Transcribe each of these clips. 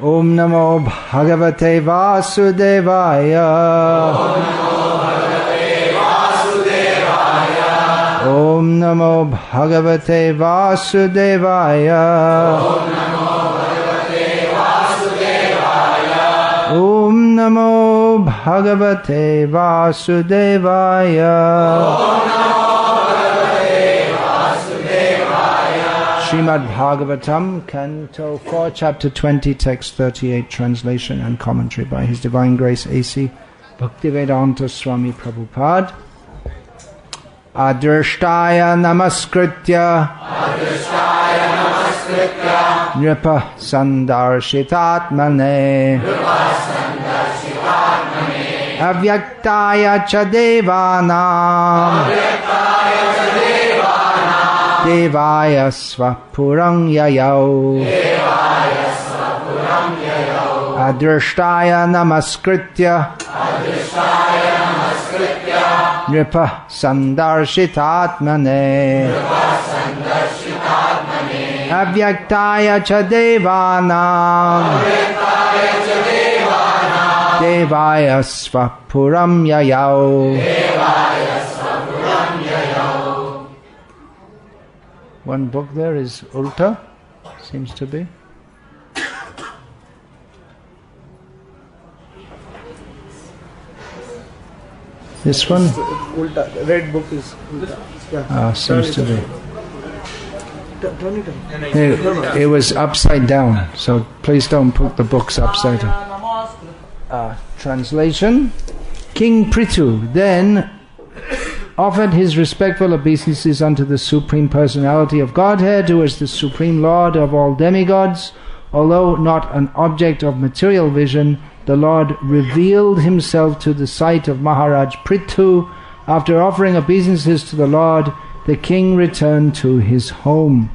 Om Namo Bhagavate Vasudevaya. Om Namo Bhagavate Vasudevaya. Om Namo Bhagavate Vasudevaya. Srimad Bhagavatam, Canto 4, Chapter 20, Text 38, Translation and Commentary by His Divine Grace A.C. Bhaktivedanta Swami Prabhupada. Adrishtaya namaskritya Nripa sandarshitatmane Avyaktaya cha devanam Devaya svapurang yayau Adrishtaya namaskritya Nripa sandarshitatmane Avyaktaya cha devanam Devaya svapuram yayau. One book there is Ulta, seems to be. This one? Ulta. The red book is Ulta. Yeah. Seems to be. Turn it on. It was upside down, so please don't put the books upside down. Translation. King Prithu then offered his respectful obeisances unto the Supreme Personality of Godhead, who is the Supreme Lord of all demigods. Although not an object of material vision, the Lord revealed himself to the sight of Maharaj Prithu. After offering obeisances to the Lord, the king returned to his home.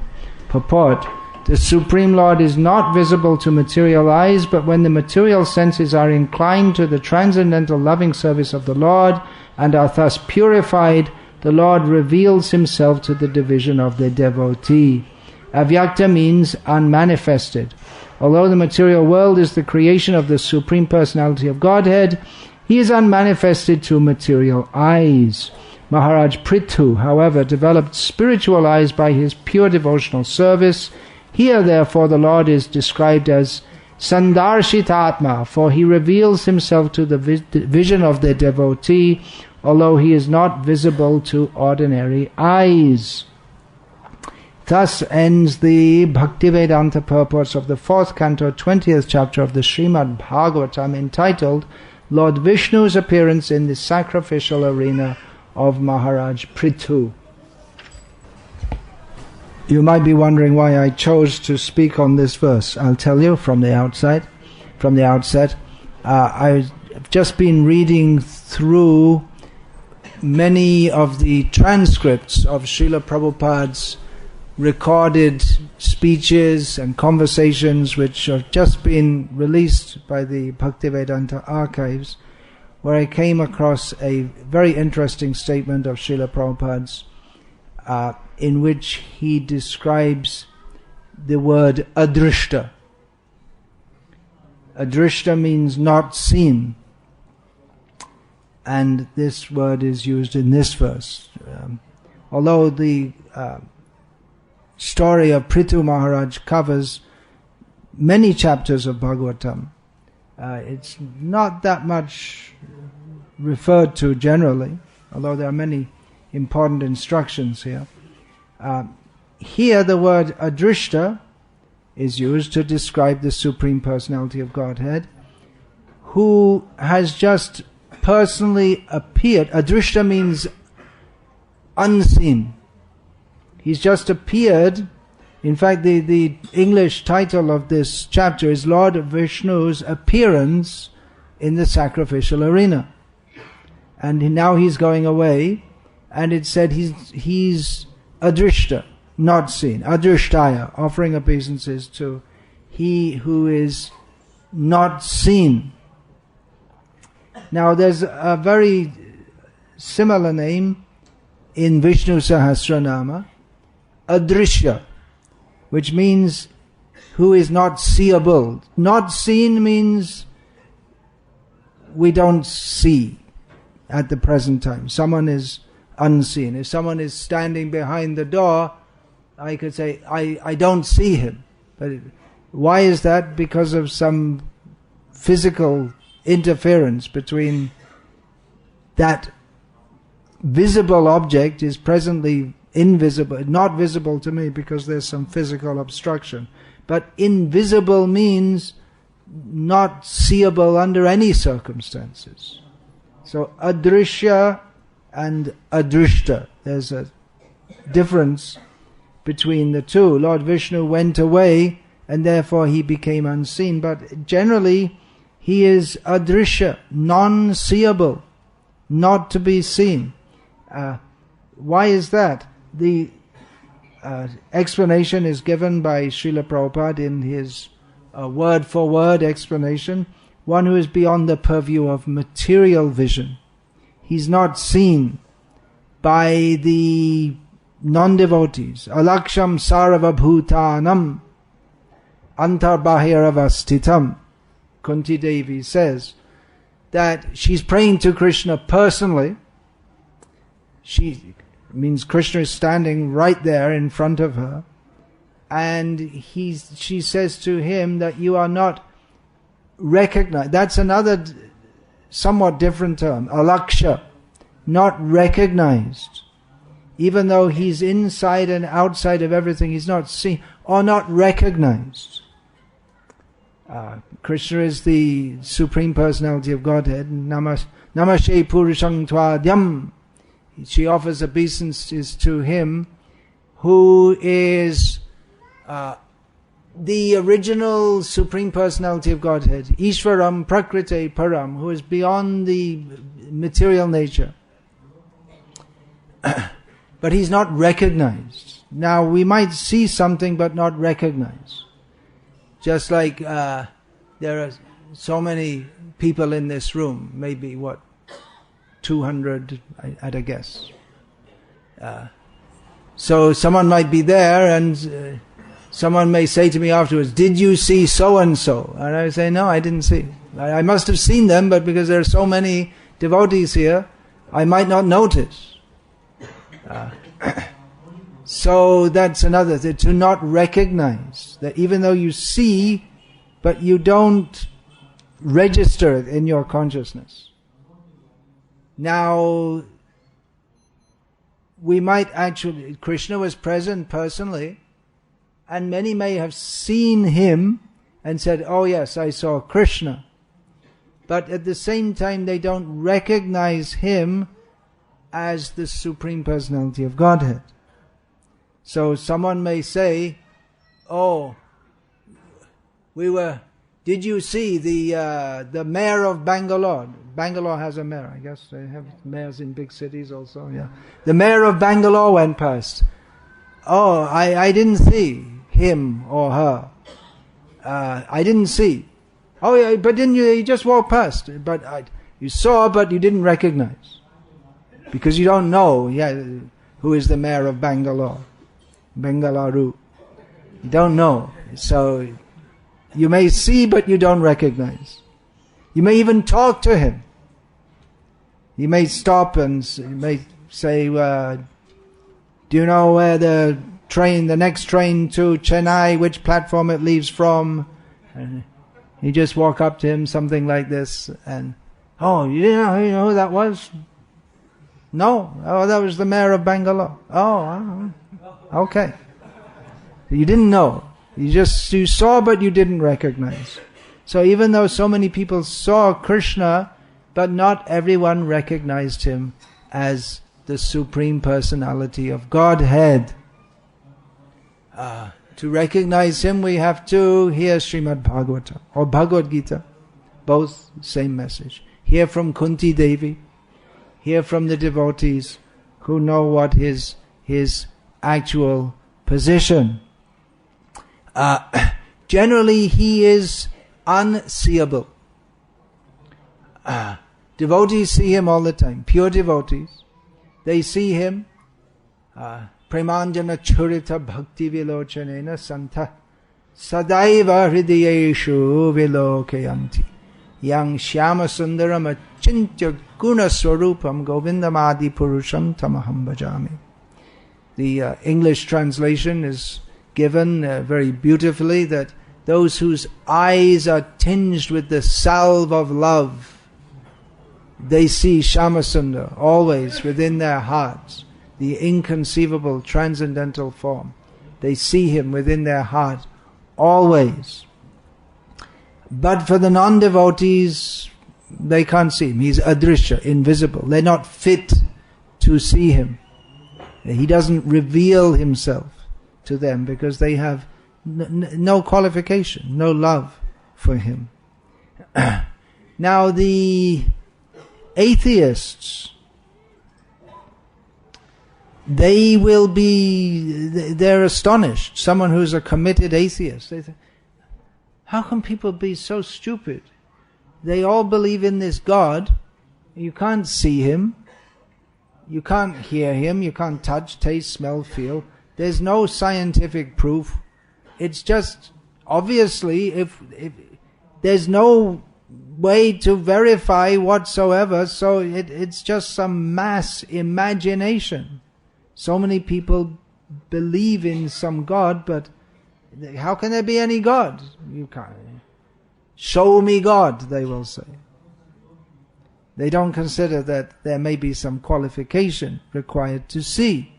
Purport: the Supreme Lord is not visible to material eyes, but when the material senses are inclined to the transcendental loving service of the Lord and are thus purified, the Lord reveals himself to the division of the devotee. Avyakta means unmanifested. Although the material world is the creation of the Supreme Personality of Godhead, he is unmanifested to material eyes. Maharaj Prithu, however, developed spiritual eyes by his pure devotional service. Here, therefore, the Lord is described as Sandarshitatma, for he reveals himself to the vision of the devotee, although he is not visible to ordinary eyes. Thus ends the Bhaktivedanta purports of the 4th canto, 20th chapter of the Srimad Bhagavatam, entitled Lord Vishnu's Appearance in the Sacrificial Arena of Maharaj Prithu. You might be wondering why I chose to speak on this verse. I'll tell you from the outset. I've just been reading through many of the transcripts of Srila Prabhupada's recorded speeches and conversations which have just been released by the Bhaktivedanta archives, where I came across a very interesting statement of Srila Prabhupada's in which he describes the word adrishta. Adrishta means not seen, and this word is used in this verse. Although the story of Prithu Maharaj covers many chapters of Bhagavatam, it's not that much referred to generally, although there are many important instructions here. Here the word adrishta is used to describe the Supreme Personality of Godhead, who has just personally appeared. Adrishta means unseen. He's just appeared. In fact, the English title of this chapter is Lord Vishnu's Appearance in the Sacrificial Arena. And now he's going away, and it said he's adrishta, not seen. Adrishtaya, offering obeisances to he who is not seen. Now there's a very similar name in Vishnu Sahasranama, Adrishya, which means who is not seeable. Not seen means we don't see at the present time. Someone is unseen. If someone is standing behind the door, I could say, I don't see him. But why is that? Because of some physical interference between that visible object is presently invisible, not visible to me because there's some physical obstruction. But invisible means not seeable under any circumstances. So adrishya and adrishta, there's a difference between the two. Lord Vishnu went away and therefore he became unseen, but generally he is adrishya, non-seeable, not to be seen. Why is that? The explanation is given by Srila Prabhupada in his word-for-word explanation. One who is beyond the purview of material vision. He's not seen by the non-devotees. Alaksham sarva bhutanam antarbahiravastitam. Kunti Devi says that she's praying to Krishna personally. She means Krishna is standing right there in front of her, and she says to him that you are not recognized. That's another somewhat different term, alaksha, not recognized. Even though he's inside and outside of everything, he's not seen or not recognized. Krishna is the Supreme Personality of Godhead. Namashe Purushang Tvadyam. She offers obeisances to him who is the original Supreme Personality of Godhead, Ishvaram Prakrite Param, who is beyond the material nature. But he's not recognized. Now we might see something but not recognize. Just like there are so many people in this room, maybe 200 at a guess. So someone might be there and someone may say to me afterwards, did you see so and so? And I say, no, I didn't see. I must have seen them, but because there are so many devotees here, I might not notice. So that's another thing, to not recognize that even though you see, but you don't register it in your consciousness. Now, we might actually, Krishna was present personally, and many may have seen him and said, oh yes, I saw Krishna. But at the same time, they don't recognize him as the Supreme Personality of Godhead. So someone may say, oh, did you see the mayor of Bangalore? Bangalore has a mayor, I guess. They have mayors in big cities also, yeah. The mayor of Bangalore went past. Oh, I didn't see him or her. I didn't see. Oh, yeah, but didn't you just walked past? But you saw, but you didn't recognize. Because you don't know who is the mayor of Bangalore. Bengaluru. You don't know. So you may see, but you don't recognize. You may even talk to him. You may stop and you may say, do you know where the next train to Chennai, which platform it leaves from? And you just walk up to him, something like this, and, oh, you know who that was? No. Oh, that was the mayor of Bangalore. Oh, okay. You didn't know. You saw, but you didn't recognize. So even though so many people saw Krishna, but not everyone recognized him as the Supreme Personality of Godhead. To recognize him, we have to hear Srimad Bhagavatam or Bhagavad-gita. Both same message. Hear from Kunti Devi. Hear from the devotees who know what his actual position. Generally, he is unseeable. Devotees see him all the time. Pure devotees. They see him. Premanjana churita bhakti vilochanena santa Sadaiva hridayeshu vilokayanti yang shyama sundaram achintya guna swarupam govindamadi purusham tamaham bhajami. The English translation is given very beautifully, that those whose eyes are tinged with the salve of love, they see Shyamasundar always within their hearts, the inconceivable transcendental form. They see him within their heart always. But for the non-devotees, they can't see him. He's adrisha, invisible. They're not fit to see him. He doesn't reveal himself to them because they have no qualification, no love for him. Now the atheists, they're astonished. Someone who's a committed atheist, they think, how can people be so stupid? They all believe in this God. You can't see him. You can't hear him. You can't touch, taste, smell, feel. There's no scientific proof. It's just, obviously, if there's no way to verify whatsoever, so it's just some mass imagination. So many people believe in some God, but how can there be any God? You can't. Show me God, they will say. They don't consider that there may be some qualification required to see.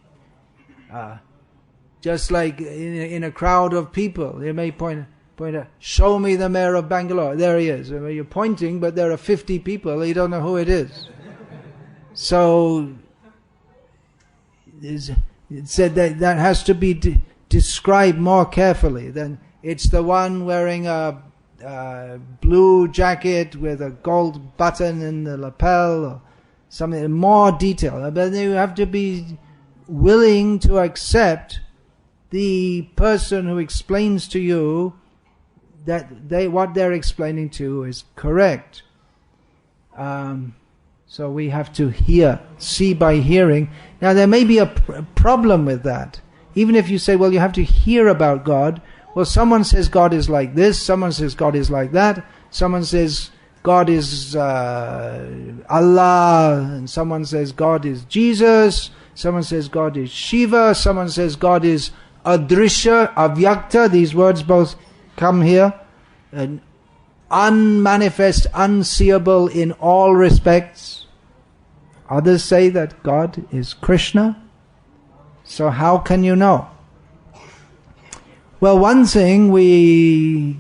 Just like in a crowd of people, you may point out, show me the mayor of Bangalore. There he is. You're pointing, but there are 50 people. You don't know who it is. So it said that has to be described more carefully. Then it's the one wearing a blue jacket with a gold button in the lapel, or something more detail. But you have to be willing to accept the person who explains to you that what they're explaining to you is correct. So we have to see by hearing. Now there may be a problem with that. Even if you say, well, you have to hear about God. Well, someone says God is like this, someone says God is like that, someone says God is Allah, and someone says God is Jesus, someone says God is Shiva, someone says God is Adrisha, Avyakta, these words both come here, and unmanifest, unseeable in all respects. Others say that God is Krishna. So how can you know? Well, one thing we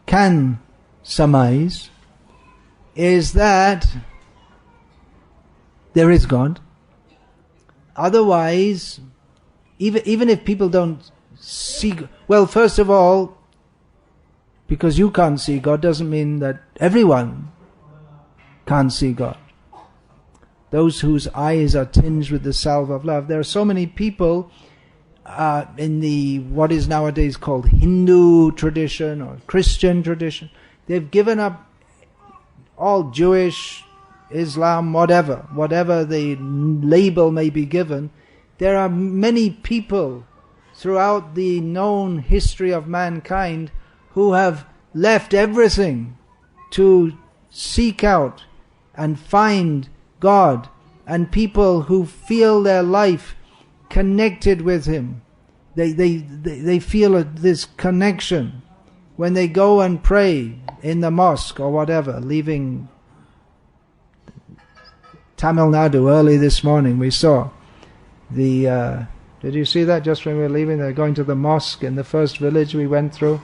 can surmise is that there is God. Otherwise, even if people don't see, well, first of all, because you can't see God doesn't mean that everyone can't see God. Those whose eyes are tinged with the salve of love. There are so many people in the what is nowadays called Hindu tradition or Christian tradition. They've given up all Jewish, Islam, whatever the label may be given. There are many people throughout the known history of mankind who have left everything to seek out and find God, and people who feel their life connected with Him. They feel this connection when they go and pray in the mosque or whatever. Leaving Tamil Nadu early this morning, we saw the. Did you see that? Just when we were leaving, they're going to the mosque in the first village we went through.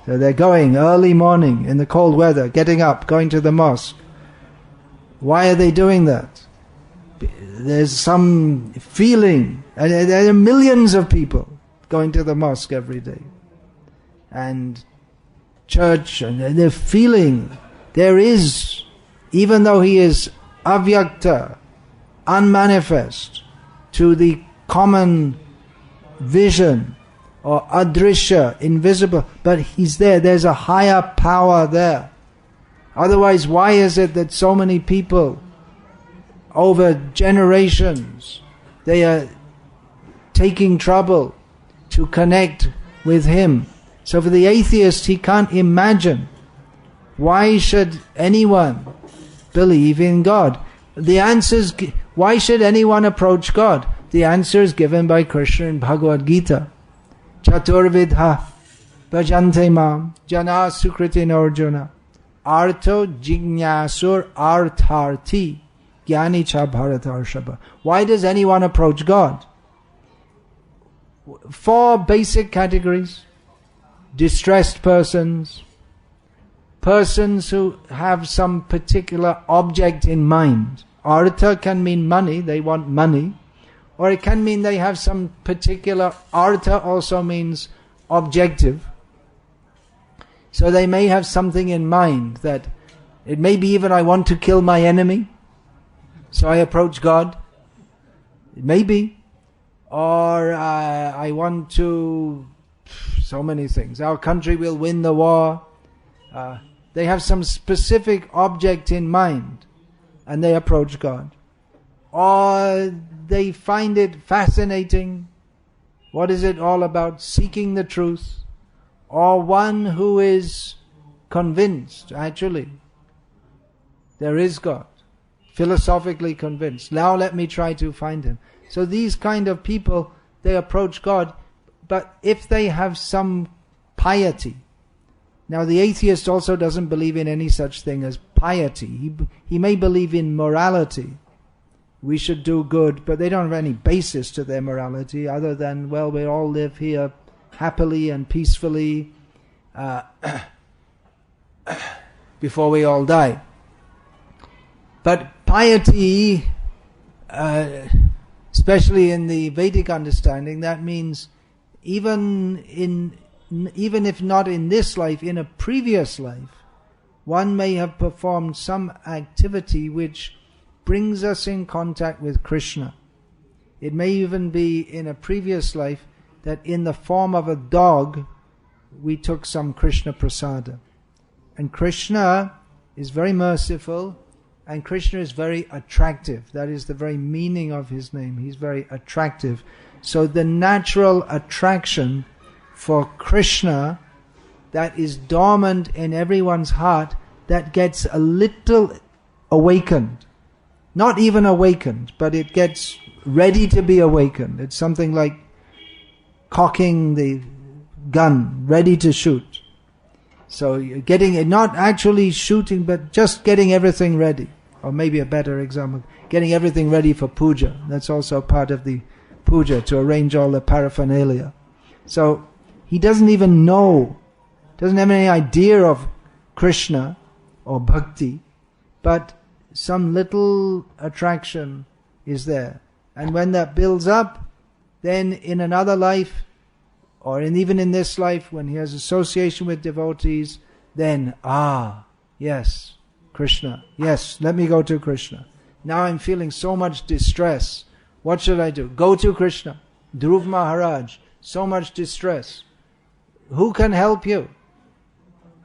So they're going early morning in the cold weather, getting up, going to the mosque. Why are they doing that? There's some feeling, and there are millions of people going to the mosque every day, and church, and they're feeling there is, even though He is avyakta, unmanifest to the common vision, or adrisha, invisible, but He's there. There's a higher power there. Otherwise, why is it that so many people over generations, they are taking trouble to connect with Him So for the atheist, he can't imagine, why should anyone believe in God? The answer is, why should anyone approach God? The answer is given by Krishna in Bhagavad-gita. Chaturvidha bhajante mam jana sukritin arjuna artho jignasur artharti jnani cha bharatarshava. Why does anyone approach God? 4 basic categories. Distressed persons, persons who have some particular object in mind. Artha can mean money, they want money. Or it can mean they have some particular, artha also means objective. So they may have something in mind that, it may be even I want to kill my enemy, so I approach God. It may be. Or I want to, so many things. Our country will win the war. They have some specific object in mind and they approach God. Or they find it fascinating. What is it all about? Seeking the truth. Or one who is convinced, actually, there is God. Philosophically convinced. Now let me try to find Him. So these kind of people, they approach God, but if they have some piety. Now the atheist also doesn't believe in any such thing as piety. He may believe in morality. We should do good, but they don't have any basis to their morality other than, well, we all live here happily and peacefully before we all die. But piety, especially in the Vedic understanding, that means even if not in this life, in a previous life, one may have performed some activity which brings us in contact with Krishna. It may even be in a previous life that in the form of a dog, we took some Krishna prasada. And Krishna is very merciful, and Krishna is very attractive. That is the very meaning of His name. He's very attractive. So the natural attraction for Krishna that is dormant in everyone's heart, that gets a little awakened. Not even awakened, but it gets ready to be awakened. It's something like cocking the gun, ready to shoot. So you're getting it, not actually shooting, but just getting everything ready. Or maybe a better example, getting everything ready for puja. That's also part of the puja, to arrange all the paraphernalia. So he doesn't even know, doesn't have any idea of Krishna or Bhakti, but some little attraction is there. And when that builds up, then in another life, or even in this life, when he has association with devotees, then, yes, Krishna, yes, let me go to Krishna. Now I'm feeling so much distress. What should I do? Go to Krishna. Dhruv Maharaj, so much distress. Who can help you?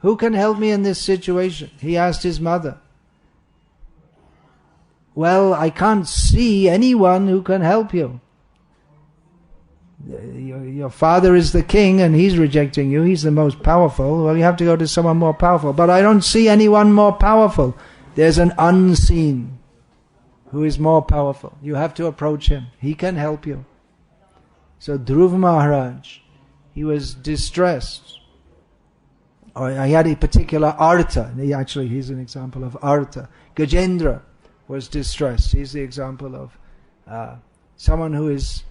Who can help me in this situation? He asked his mother. Well, I can't see anyone who can help you. Your father is the king and he's rejecting you. He's the most powerful. Well, you have to go to someone more powerful. But I don't see anyone more powerful. There's an unseen who is more powerful. You have to approach him. He can help you. So Dhruv Maharaj, he was distressed. Or he had a particular artha. He's an example of artha. Gajendra was distressed. He's the example of someone who is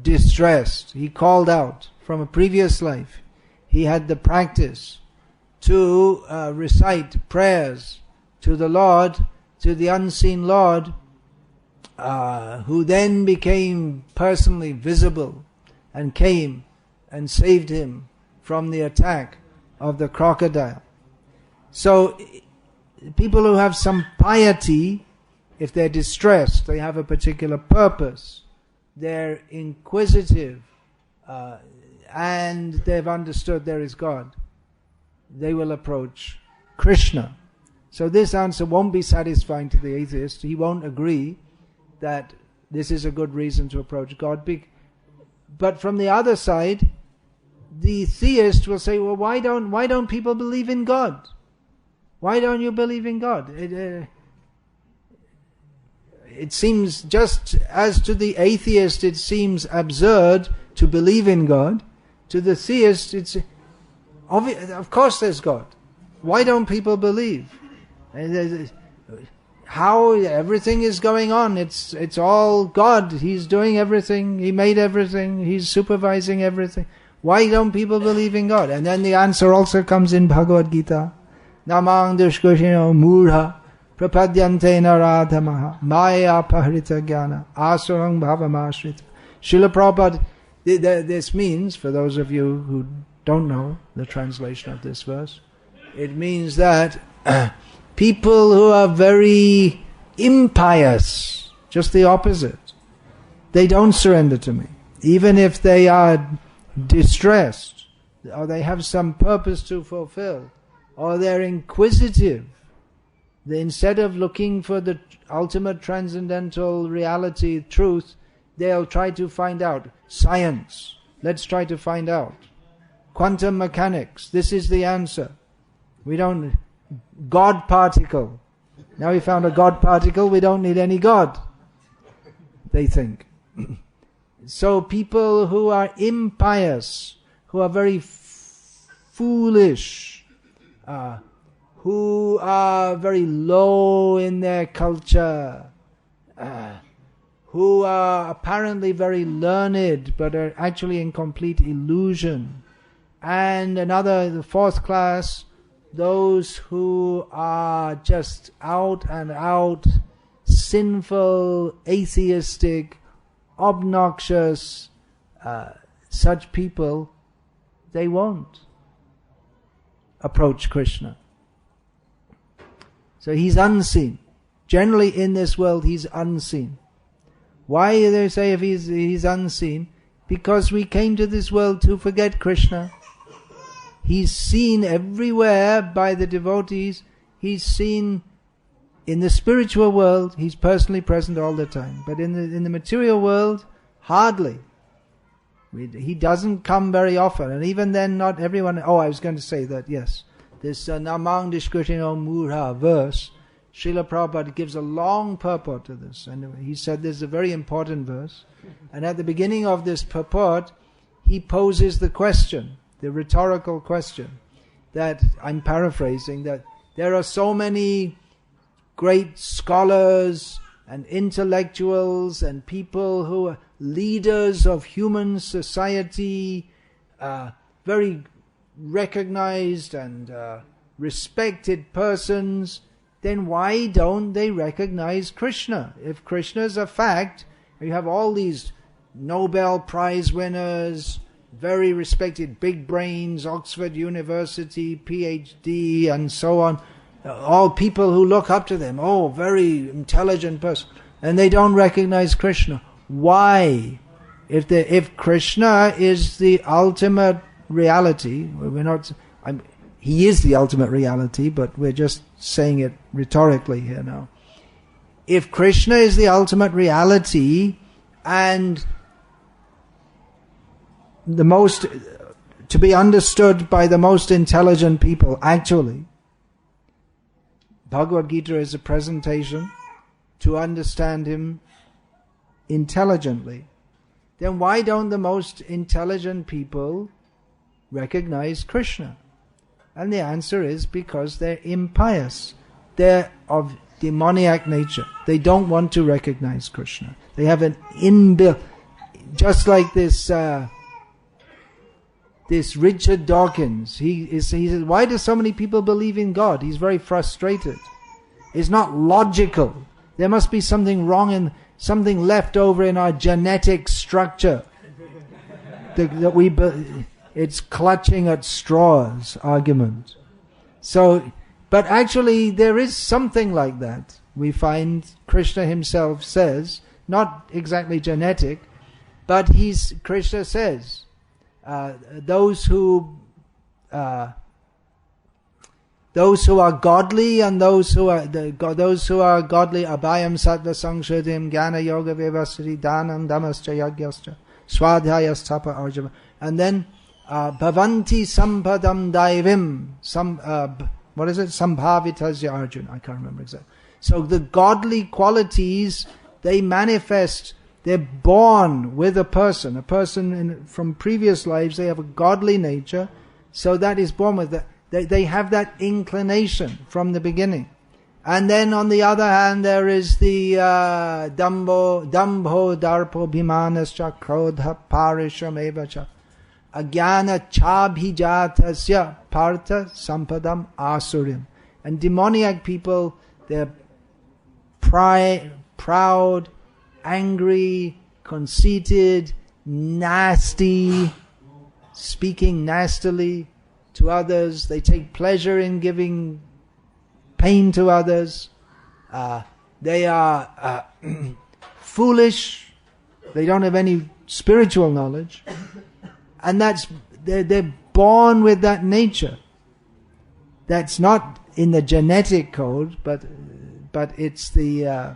distressed. He called out from a previous life. He had the practice to recite prayers to the Lord, to the unseen Lord, who then became personally visible and came and saved him from the attack of the crocodile. So people who have some piety, if they're distressed, they have a particular purpose, they're inquisitive, and they've understood there is God, they will approach Krishna. So this answer won't be satisfying to the atheist. He won't agree that this is a good reason to approach God. But from the other side, the theist will say, well, why don't people believe in God? Why don't you believe in God? It seems, just as to the atheist it seems absurd to believe in God, to the theist it's obvious, of course there's God. Why don't people believe? How everything is going on, it's all God. He's doing everything, He made everything, He's supervising everything. Why don't people believe in God? And then the answer also comes in Bhagavad-gita. Namang dushkushino murha prapadyante naradhamaha maya pahrita jnana asurang bhavamashrita. Srila Prabhupada, this means, for those of you who don't know the translation of this verse, it means that people who are very impious, just the opposite, they don't surrender to me. Even if they are distressed, or they have some purpose to fulfill, or they're inquisitive, instead of looking for the ultimate transcendental reality, truth, they'll try to find out. Science, let's try to find out. Quantum mechanics, this is the answer. We don't... God particle. Now we found a God particle, we don't need any God, they think. So people who are impious, who are very foolish, who are very low in their culture, who are apparently very learned but are actually in complete illusion. And the fourth class, those who are just out and out sinful, atheistic, obnoxious, such people, they won't approach Krishna. So He's unseen. Generally in this world He's unseen. Why do they say if He's unseen? Because we came to this world to forget Krishna. He's seen everywhere by the devotees. He's seen in the spiritual world. He's personally present all the time. But in the material world, hardly. He doesn't come very often. And even then, not everyone... Oh, I was going to say that, yes. This Namang Dishkushino Murha verse, Srila Prabhupada gives a long purport to this. And he said this is a very important verse. And at the beginning of this purport, he poses the question, the rhetorical question, that I'm paraphrasing, that there are so many great scholars and intellectuals and people who are leaders of human society, very recognized and respected persons, then why don't they recognize Krishna? If Krishna is a fact, you have all these Nobel Prize winners, very respected, big brains, Oxford University, PhD, and so on, all people who look up to them, very intelligent person, and they don't recognize Krishna. Why? If Krishna is the ultimate reality, He is the ultimate reality, but we're just saying it rhetorically here now. If Krishna is the ultimate reality, and the most, to be understood by the most intelligent people, actually, Bhagavad-gita is a presentation to understand Him intelligently. Then why don't the most intelligent people recognize Krishna? And the answer is because they're impious. They're of demoniac nature. They don't want to recognize Krishna. They have an inbuilt, just like this Richard Dawkins. He says, why do so many people believe in God? He's very frustrated. It's not logical. There must be something wrong and something left over in our genetic structure it's clutching at straws argument. So, but actually there is something like that. We find Krishna himself says, not exactly genetic, but Krishna says, those who are godly and those who are godly, abhayam sattva sangshuddhim jnana yoga vivasati dhanam dhamascha yagyascha swadhyaya stapa arjava. And then Bhavanti sampadam daivim. What is it? Sambhavitasya Arjuna. I can't remember exactly. So the godly qualities, they manifest. They're born with a person. From previous lives, they have a godly nature. So that is born with that. They have that inclination from the beginning. And then on the other hand, there is the dambho, darpo, bhimanascha, krodha, parisham, evacha, agyana, chabhijatasya, partha, sampadam, asurim. And demoniac people, they're proud, angry, conceited, nasty, speaking nastily to others. They take pleasure in giving pain to others. They are foolish. They don't have any spiritual knowledge, and they're born with that nature. That's not in the genetic code, but it's the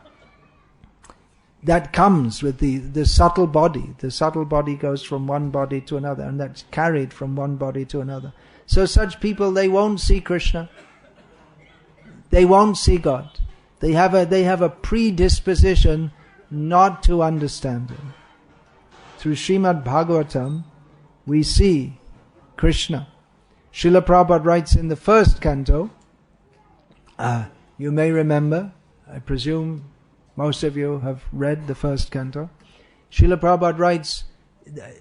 that comes with the subtle body. The subtle body goes from one body to another, and that's carried from one body to another. So such people, they won't see Krishna. They won't see God. They have a predisposition not to understand Him. Through Srimad Bhagavatam, we see Krishna. Srila Prabhupada writes in the first canto, you may remember, I presume most of you have read the first canto. Srila Prabhupada writes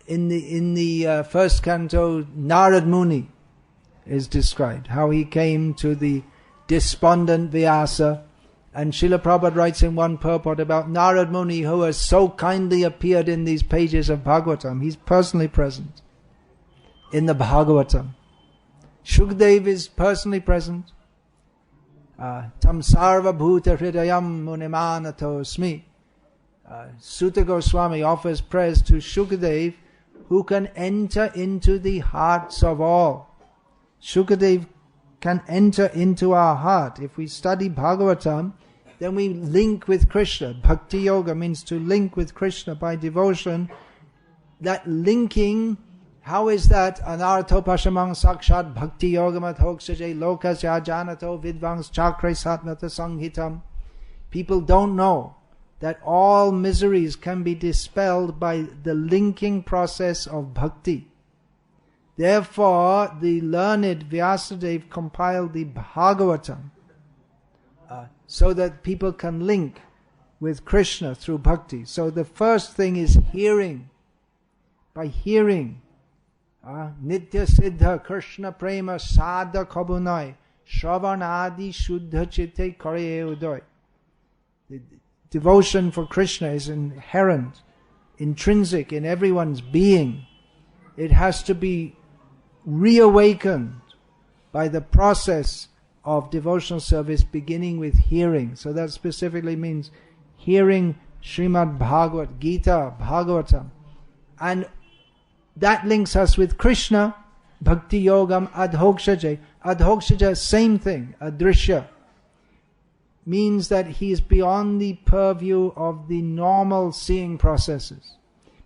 in the first canto, Narad Muni is described, how he came to the despondent Vyasa. And Srila Prabhupada writes in one purport about Narad Muni, who has so kindly appeared in these pages of Bhagavatam. He's personally present in the Bhagavatam. Shukdev is personally present. Tam sarva bhuta hridayam munimanatosmi. Sutta Goswami offers praise to Shukadev, who can enter into the hearts of all. Shukadev can enter into our heart. If we study Bhagavatam, then we link with Krishna. Bhakti Yoga means to link with Krishna by devotion. That linking, how is that? Anartho pashamang sakshat bhakti yoga mathokshaje lokasya janato vidvangs chakre satnata sanghitam. People don't know that all miseries can be dispelled by the linking process of bhakti. Therefore, the learned Vyasadeva compiled the Bhagavatam so that people can link with Krishna through bhakti. So the first thing is hearing. By hearing, Nitya Siddha Krishna Prema Sadha Kabunai Shravanadi Shuddha Chitte Kare Udoy. The devotion for Krishna is inherent, intrinsic in everyone's being. It has to be reawakened by the process of devotional service beginning with hearing. So that specifically means hearing Srimad Bhagavad-gita, Bhagavatam. And that links us with Krishna, Bhakti Yogam Adhokshaja. Adhokshaja, same thing, Adrishya. Means that he is beyond the purview of the normal seeing processes.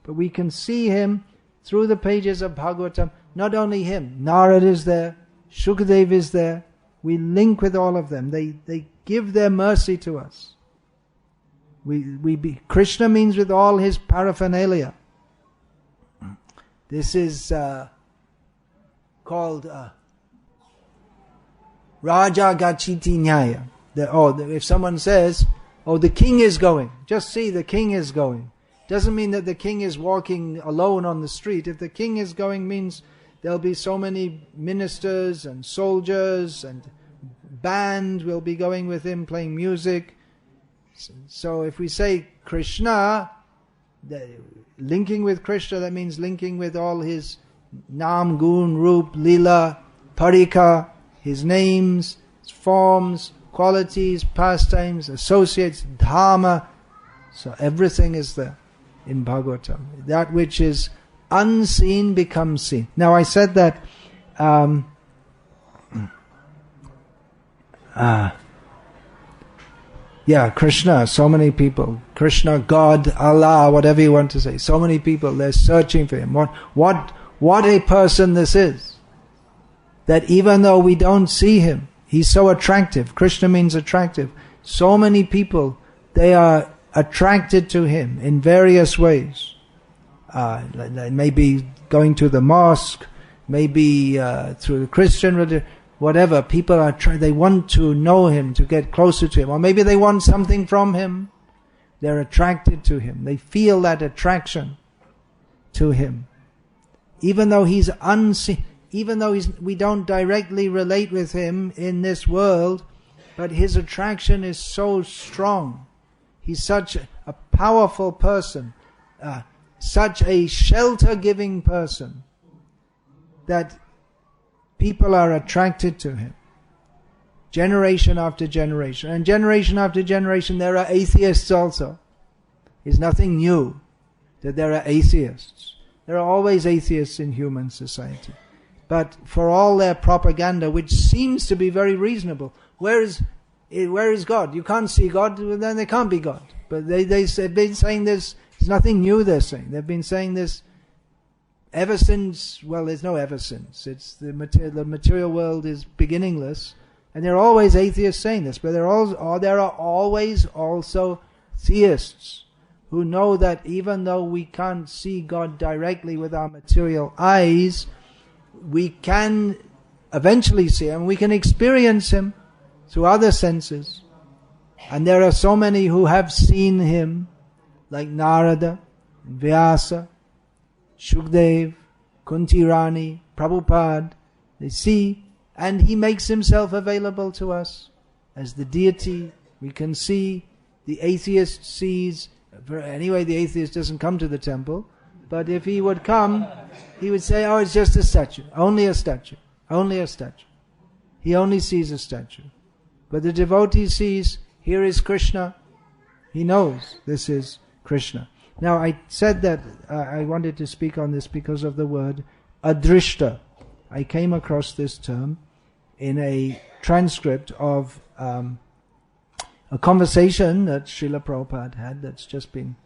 But we can see him through the pages of Bhagavatam. Not only him, Narad is there, Shukadev is there. We link with all of them. They give their mercy to us. Krishna means with all his paraphernalia. This is called Raja Gachiti Nyaya. If someone says, the king is going, just see the king is going. Doesn't mean that the king is walking alone on the street. If the king is going means there'll be so many ministers and soldiers and band will be going with him playing music. So if we say Krishna, linking with Krishna, that means linking with all his Nam, Gun, Rup, Lila, Parika, his names, his forms, qualities, pastimes, associates, Dharma. So everything is there in Bhagavatam. That which is unseen becomes seen. Now I said that Krishna, so many people, Krishna, God, Allah, whatever you want to say, so many people, they're searching for him. what a person this is. That even though we don't see him, he's so attractive. Krishna means attractive. So many people, they are attracted to him in various ways. Maybe going to the mosque, maybe through the Christian religion, whatever. People are they want to know him, to get closer to him, or maybe they want something from him. They're attracted to him. They feel that attraction to him, even though he's unseen, even though we don't directly relate with him in this world, but his attraction is so strong. He's such a powerful person, such a shelter-giving person, that people are attracted to him. Generation after generation. And generation after generation there are atheists also. It's nothing new that there are atheists. There are always atheists in human society. But for all their propaganda, which seems to be very reasonable, where is God? You can't see God, then there can't be God. But they've been saying this, it's nothing new they're saying. They've been saying this ever since, well, there's no ever since. It's the material world is beginningless. And there are always atheists saying this, but there are always also theists who know that even though we can't see God directly with our material eyes, we can eventually see him, we can experience him through other senses. And there are so many who have seen him, like Narada, Vyasa, Shukdev, Kunti Rani, Prabhupada. They see, and he makes himself available to us as the deity. We can see, the atheist sees. Anyway, the atheist doesn't come to the temple, but if he would come, he would say, oh, it's just a statue, only a statue, only a statue. He only sees a statue. But the devotee sees, here is Krishna. He knows this is Krishna. Now, I said that I wanted to speak on this because of the word adrishta. I came across this term in a transcript of a conversation that Srila Prabhupada had that's just been,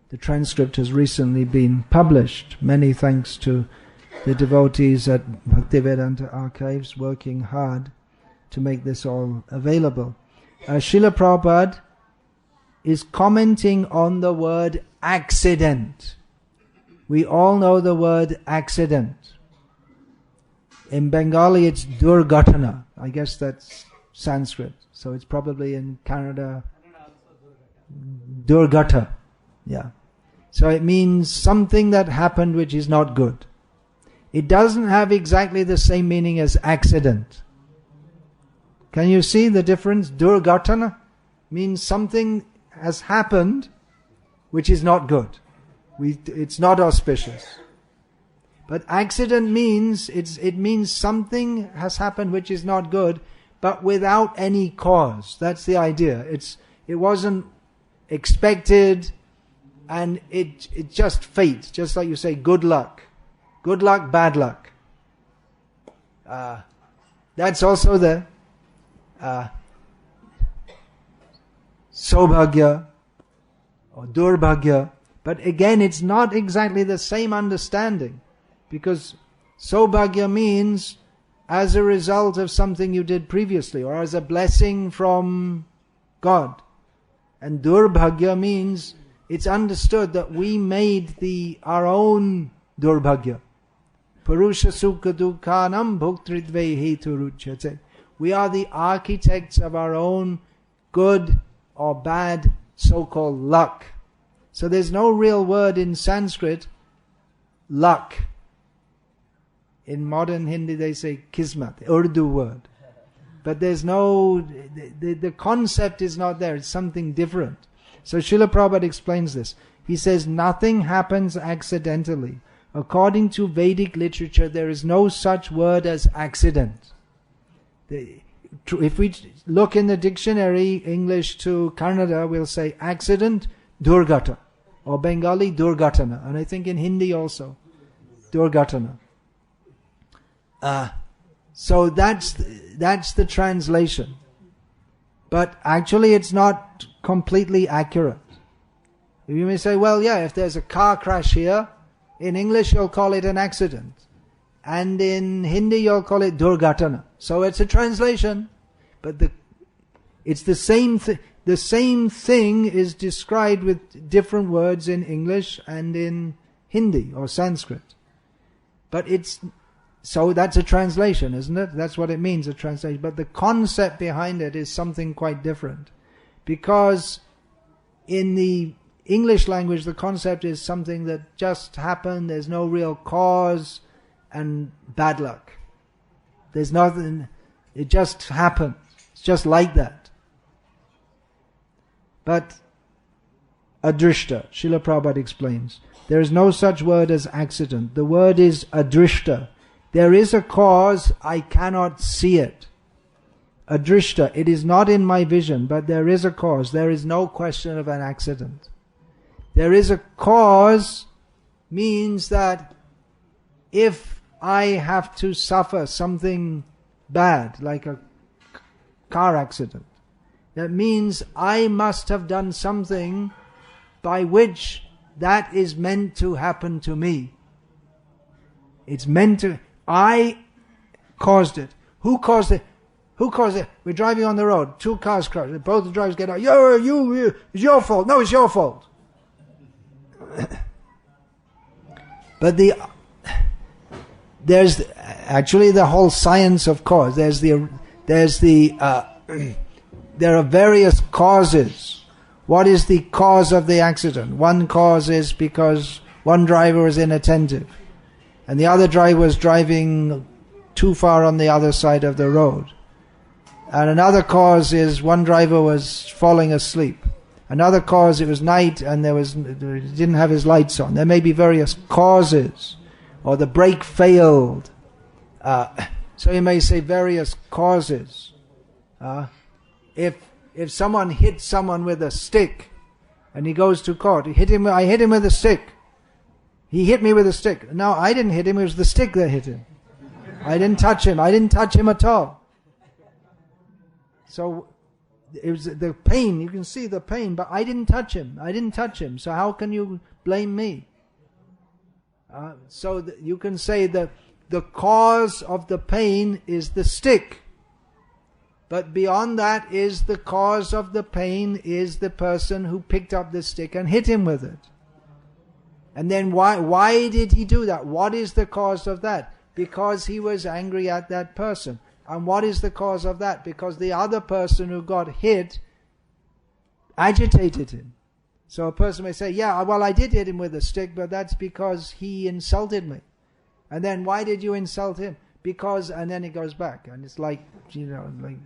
the transcript has recently been published. Many thanks to the devotees at Bhaktivedanta Archives working hard to make this all available. Srila Prabhupada is commenting on the word accident. We all know the word accident. In Bengali it's durghatana. I guess that's Sanskrit. So it's probably in Kannada durghata. Yeah. So it means something that happened which is not good. It doesn't have exactly the same meaning as accident. Can you see the difference? Durghatana means something has happened which is not good. It's not auspicious. But accident means, it means something has happened which is not good, but without any cause. That's the idea. It wasn't expected, and it's just fate. Just like you say, good luck. Good luck, bad luck. That's also the Saubhagya or Durbhagya. But again, it's not exactly the same understanding, because Saubhagya means as a result of something you did previously, or as a blessing from God. And Durbhagya means it's understood that we made our own Durbhagya. Purusha Sukha Dukhanam Bhuktridve Heturuchyate. We are the architects of our own good or bad so-called luck. So there's no real word in Sanskrit, luck. In modern Hindi they say kismat, Urdu word. But there's no, the concept is not there, it's something different. So Srila Prabhupada explains this. He says, nothing happens accidentally. According to Vedic literature, there is no such word as accident. If we look in the dictionary, English to Kannada, we'll say accident, durghata. Or Bengali, durghatana. And I think in Hindi also, durghatana. So that's the translation. But actually it's not completely accurate. You may say, well, yeah, if there's a car crash here, In English you'll call it an accident. And in Hindi you'll call it durghatana. So it's a translation. But it's the same thing. The same thing is described with different words in English and in Hindi or Sanskrit. But so that's a translation, isn't it? That's what it means, a translation. But the concept behind it is something quite different. Because in the English language, the concept is something that just happened, there's no real cause, and bad luck. There's nothing, it just happened. It's just like that. But adrishta, Srila Prabhupada explains, there is no such word as accident. The word is adrishta. There is a cause, I cannot see it. Adrishta, it is not in my vision, but there is a cause. There is no question of an accident. There is a cause means that if I have to suffer something bad, like a car accident, that means I must have done something by which that is meant to happen to me. It's meant to, I caused it. Who caused it? Who caused it? We're driving on the road, 2 cars crash, both the drivers get out, you, it's your fault. No, it's your fault. But there's actually the whole science of cause. There are various causes. What is the cause of the accident? One cause is because one driver was inattentive and the other driver was driving too far on the other side of the road. And another cause is one driver was falling asleep. Another cause, it was night and he didn't have his lights on. There may be various causes. Or the brake failed. So you may say various causes. If someone hits someone with a stick and he goes to court, I hit him with a stick. He hit me with a stick. No, I didn't hit him, it was the stick that hit him. I didn't touch him. I didn't touch him at all. So it was the pain, you can see the pain, but I didn't touch him. I didn't touch him. So how can you blame me? So you can say that the cause of the pain is the stick. But beyond that is the cause of the pain is the person who picked up the stick and hit him with it. And then why did he do that? What is the cause of that? Because he was angry at that person. And what is the cause of that? Because the other person who got hit agitated him. So a person may say, yeah, well, I did hit him with a stick, but that's because he insulted me. And then why did you insult him? Because, and then it goes back. And it's like, like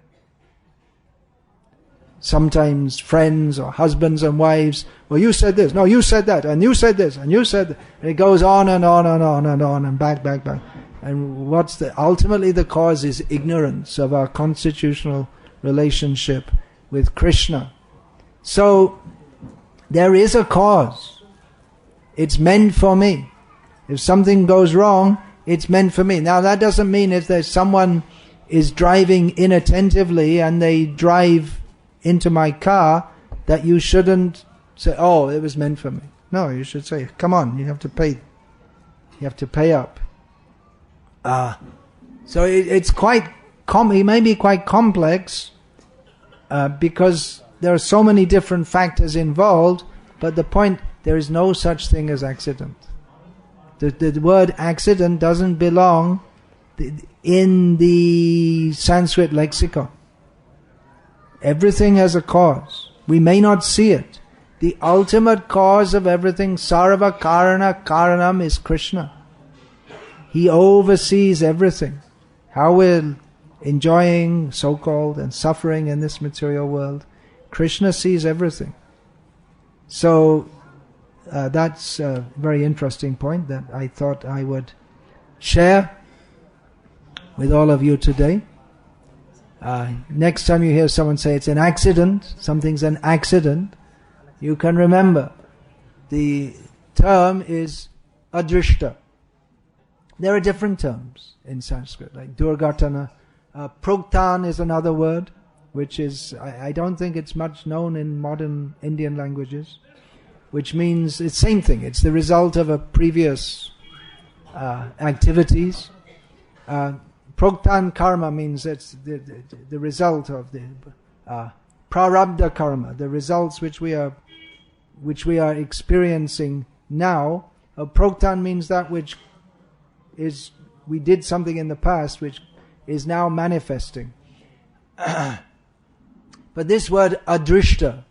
sometimes friends or husbands and wives, well, you said this, no, you said that, and you said this, and you said that. And it goes on and on and on and on and back. And ultimately the cause is ignorance of our constitutional relationship with Krishna. So, there is a cause. It's meant for me. If something goes wrong, it's meant for me. Now that doesn't mean if there's someone is driving inattentively and they drive into my car that you shouldn't say, oh, it was meant for me. No, you should say, come on, you have to pay. You have to pay up. So it's quite it may be quite complex because there are so many different factors involved, but the point, there is no such thing as accident. The word accident doesn't belong in the Sanskrit lexicon. Everything has a cause. We may not see it. The ultimate cause of everything, sarva karana karanam, is Krishna. He oversees everything. How we're enjoying, so-called, and suffering in this material world, Krishna sees everything. So that's a very interesting point that I thought I would share with all of you today. Next time you hear someone say it's an accident, something's an accident, you can remember the term is adrishta. There are different terms in Sanskrit, like durghatana. Proktan is another word, which is, I don't think it's much known in modern Indian languages. which means it's the same thing. It's the result of a previous activities. Proktan karma means it's the result of the prarabdha karma, the results which we are experiencing now. Proktan means that which is, we did something in the past which is now manifesting. But this word adrishta,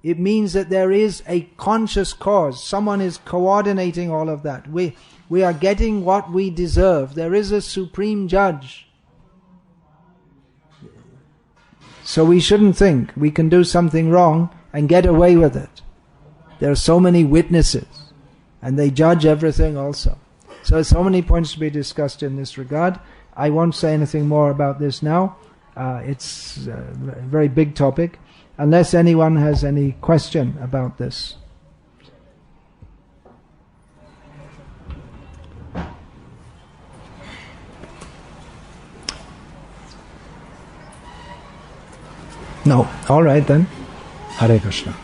it means that there is a conscious cause. Someone is coordinating all of that. We are getting what we deserve. There is a supreme judge. So we shouldn't think we can do something wrong and get away with it. There are so many witnesses, and they judge everything also. So many points to be discussed in this regard. I won't say anything more about this now. It's a very big topic, unless anyone has any question about this. No. All right then. Hare Krishna.